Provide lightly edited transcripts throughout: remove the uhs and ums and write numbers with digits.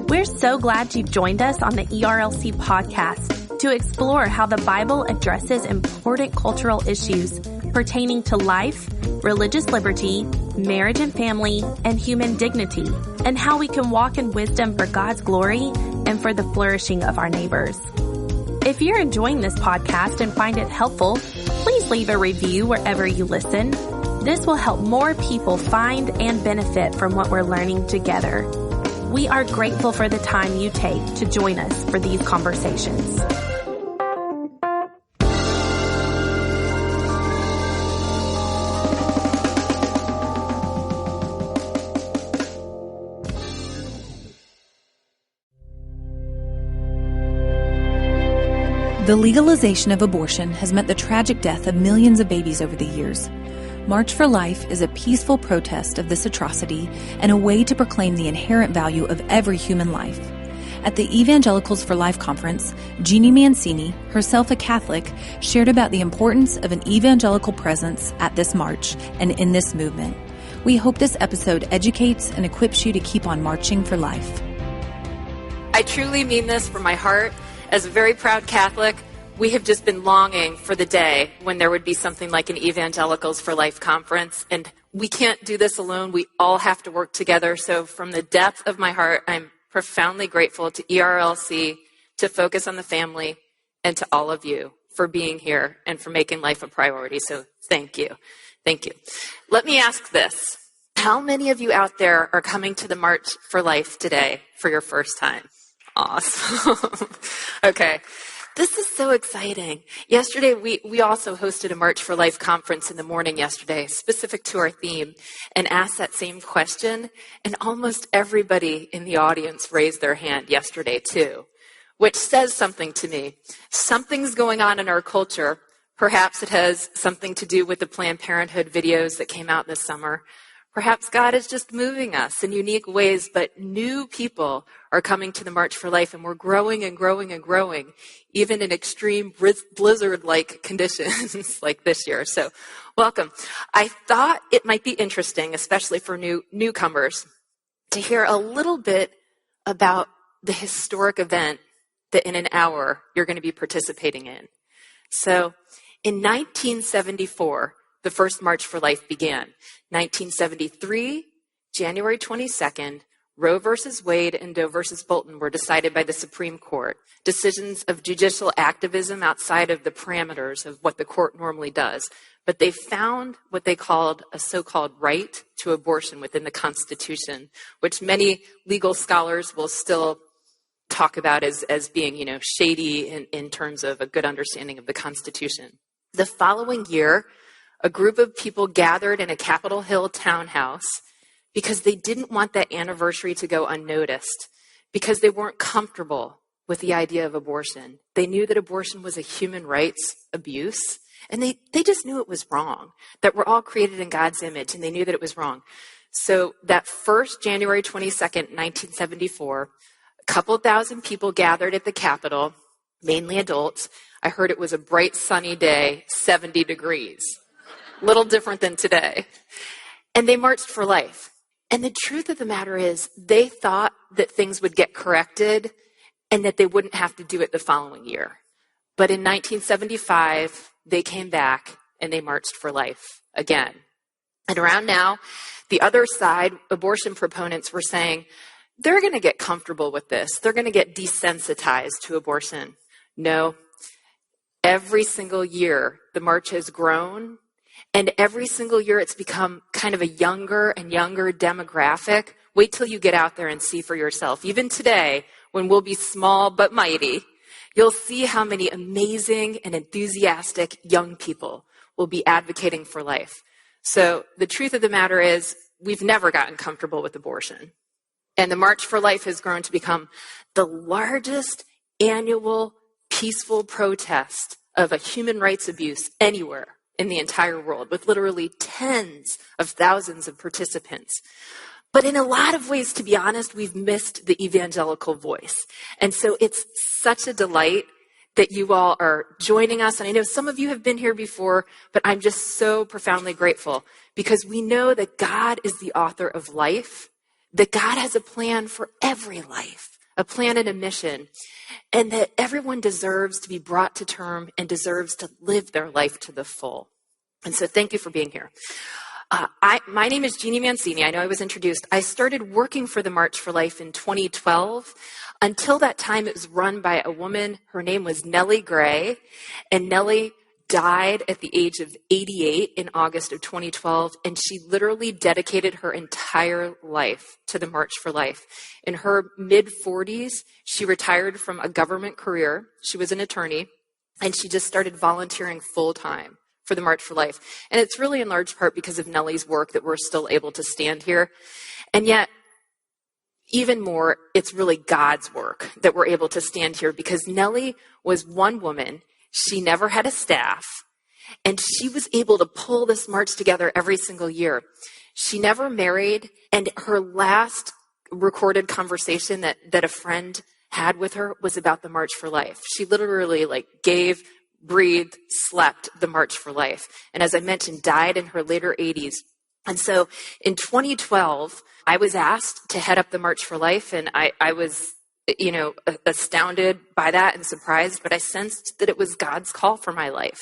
We're so glad you've joined us on the ERLC podcast to explore how the Bible addresses important cultural issues pertaining to life, religious liberty, marriage and family, and human dignity, and how we can walk in wisdom for God's glory and for the flourishing of our neighbors. If you're enjoying this podcast and find it helpful, please leave a review wherever you listen. This will help more people find and benefit from what we're learning together. We are grateful for the time you take to join us for these conversations. The legalization of abortion has meant the tragic death of millions of babies over the years. March for Life is a peaceful protest of this atrocity and a way to proclaim the inherent value of every human life. At the Evangelicals for Life conference, Jeanne Mancini, herself a Catholic, shared about the importance of an evangelical presence at this march and in this movement. We hope this episode educates and equips you to keep on marching for life. I truly mean this from my heart. As a very proud Catholic, we have just been longing for the day when there would be something like an Evangelicals for Life conference, and we can't do this alone. We all have to work together. So from the depth of my heart, I'm profoundly grateful to ERLC, to Focus on the Family, and to all of you for being here and for making life a priority. So thank you. Thank you. Let me ask this. How many of you out there are coming to the March for Life today for your first time? Awesome. Okay. This is so exciting. Yesterday, we also hosted a March for Life conference in the morning yesterday, specific to our theme, and asked that same question. And almost everybody in the audience raised their hand yesterday, too, which says something to me. Something's going on in our culture. Perhaps it has something to do with the Planned Parenthood videos that came out this summer. Perhaps God is just moving us in unique ways, but new people are coming to the March for Life, and we're growing and growing and growing, even in extreme blizzard-like conditions like this year. So welcome. I thought it might be interesting, especially for newcomers, to hear a little bit about the historic event that in an hour you're going to be participating in. So in 1974, the first March for Life began. 1973, January 22nd, Roe versus Wade and Doe versus Bolton were decided by the Supreme Court. Decisions of judicial activism outside of the parameters of what the court normally does. But they found what they called a so-called right to abortion within the Constitution, which many legal scholars will still talk about as being, shady in terms of a good understanding of the Constitution. The following year, a group of people gathered in a Capitol Hill townhouse because they didn't want that anniversary to go unnoticed, because they weren't comfortable with the idea of abortion. They knew that abortion was a human rights abuse, and they just knew it was wrong, that we're all created in God's image, and they knew that it was wrong. So that first January 22nd, 1974, a couple thousand people gathered at the Capitol, mainly adults. I heard it was a bright, sunny day, 70 degrees. Little different than today. And they marched for life. And the truth of the matter is, they thought that things would get corrected and that they wouldn't have to do it the following year. But in 1975, they came back and they marched for life again. And around now, the other side, abortion proponents, were saying, they're going to get comfortable with this. They're going to get desensitized to abortion. No. Every single year, the march has grown. And every single year, it's become kind of a younger and younger demographic. Wait till you get out there and see for yourself. Even today, when we'll be small but mighty, you'll see how many amazing and enthusiastic young people will be advocating for life. So the truth of the matter is, we've never gotten comfortable with abortion. And the March for Life has grown to become the largest annual peaceful protest of a human rights abuse anywhere in the entire world, with literally tens of thousands of participants. But in a lot of ways, to be honest, we've missed the evangelical voice. And so it's such a delight that you all are joining us. And I know some of you have been here before, but I'm just so profoundly grateful because we know that God is the author of life, that God has a plan for every life, a plan and a mission, and that everyone deserves to be brought to term and deserves to live their life to the full. And so thank you for being here. My name is Jeanne Mancini. I know I was introduced. I started working for the March for Life in 2012. Until that time, it was run by a woman. Her name was Nellie Gray, and Nellie died at the age of 88 in August of 2012, and she literally dedicated her entire life to the March for Life. In her mid-40s, she retired from a government career. She was an attorney, and she just started volunteering full-time for the March for Life. And it's really in large part because of Nellie's work that we're still able to stand here. And yet, even more, it's really God's work that we're able to stand here because Nellie was one woman. She never had a staff, and she was able to pull this march together every single year. She never married, and her last recorded conversation that a friend had with her was about the March for Life. She literally gave, breathed, slept the March for Life. And as I mentioned, died in her later 80s. And so in 2012, I was asked to head up the March for Life, and I was, astounded by that and surprised, but I sensed that it was God's call for my life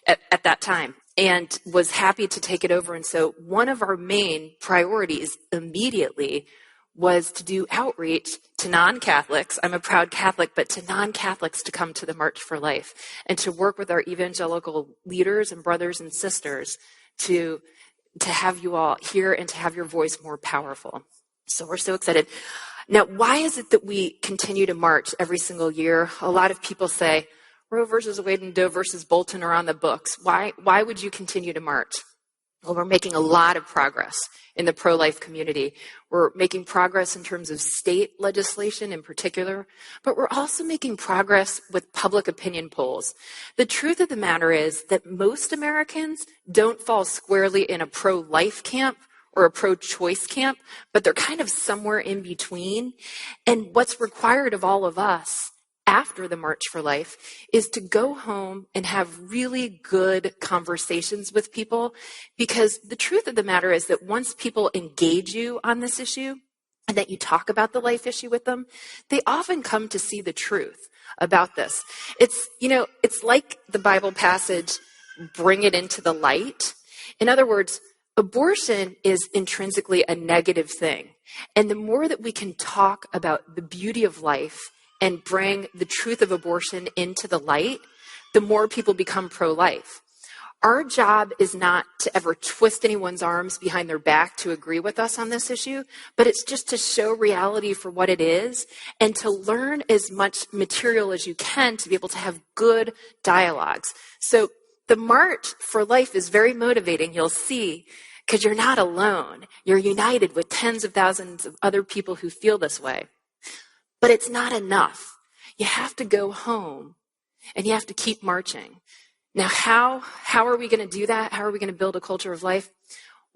at that time and was happy to take it over. And so one of our main priorities immediately was to do outreach to non-Catholics. I'm a proud Catholic, but to non-Catholics to come to the March for Life and to work with our evangelical leaders and brothers and sisters to have you all here and to have your voice more powerful. So we're so excited. Now, why is it that we continue to march every single year? A lot of people say, Roe versus Wade and Doe versus Bolton are on the books. Why would you continue to march? Well, we're making a lot of progress in the pro-life community. We're making progress in terms of state legislation in particular, but we're also making progress with public opinion polls. The truth of the matter is that most Americans don't fall squarely in a pro-life camp or a pro-choice camp, but they're kind of somewhere in between. And what's required of all of us after the March for Life is to go home and have really good conversations with people, because the truth of the matter is that once people engage you on this issue and that you talk about the life issue with them, they often come to see the truth about this. It's like the Bible passage, bring it into the light. In other words, abortion is intrinsically a negative thing. And the more that we can talk about the beauty of life and bring the truth of abortion into the light, the more people become pro-life. Our job is not to ever twist anyone's arms behind their back to agree with us on this issue, but it's just to show reality for what it is and to learn as much material as you can to be able to have good dialogues. So the March for Life is very motivating, you'll see, because you're not alone. You're united with tens of thousands of other people who feel this way. But it's not enough. You have to go home and you have to keep marching. Now, how are we going to do that? How are we going to build a culture of life?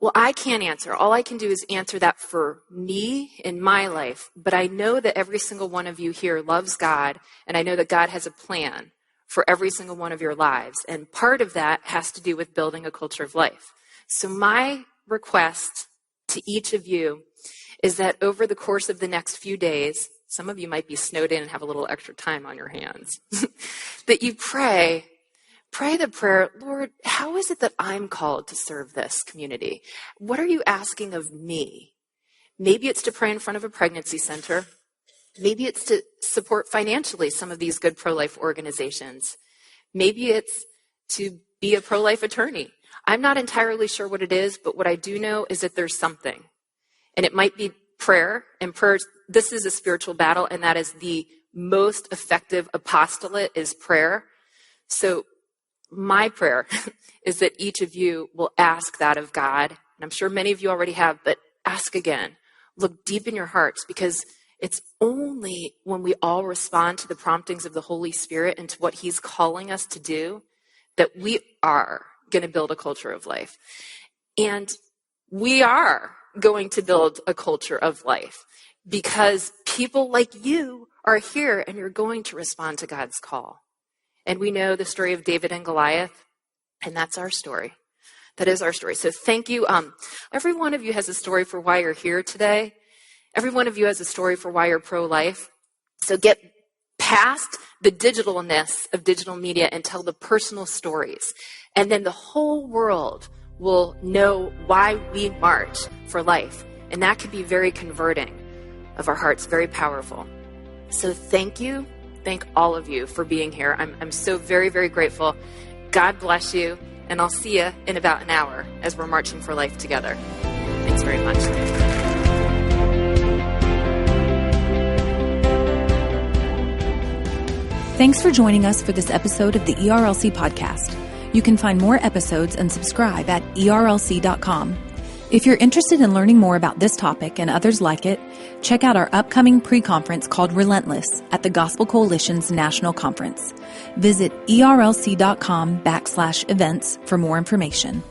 Well, I can't answer. All I can do is answer that for me in my life. But I know that every single one of you here loves God, and I know that God has a plan for every single one of your lives. And part of that has to do with building a culture of life. So my request to each of you is that over the course of the next few days, some of you might be snowed in and have a little extra time on your hands, that you pray the prayer, Lord, how is it that I'm called to serve this community? What are you asking of me? Maybe it's to pray in front of a pregnancy center. Maybe it's to support financially some of these good pro-life organizations. Maybe it's to be a pro-life attorney. I'm not entirely sure what it is, but what I do know is that there's something. And it might be prayer, and prayer, this is a spiritual battle, and that is the most effective apostolate is prayer. So my prayer is that each of you will ask that of God. And I'm sure many of you already have, but ask again. Look deep in your hearts, because it's only when we all respond to the promptings of the Holy Spirit and to what he's calling us to do that we are going to build a culture of life. And we are going to build a culture of life because people like you are here and you're going to respond to God's call. And we know the story of David and Goliath, and that's our story. That is our story. So thank you. Every one of you has a story for why you're here today. Every one of you has a story for why you're pro-life. So get past the digitalness of digital media and tell the personal stories. And then the whole world will know why we march for life. And that can be very converting of our hearts, very powerful. So thank you. Thank all of you for being here. I'm so very, very grateful. God bless you. And I'll see you in about an hour as we're marching for life together. Thanks very much. Thanks for joining us for this episode of the ERLC podcast. You can find more episodes and subscribe at ERLC.com. If you're interested in learning more about this topic and others like it, check out our upcoming pre-conference called Relentless at the Gospel Coalition's National Conference. Visit ERLC.com/events for more information.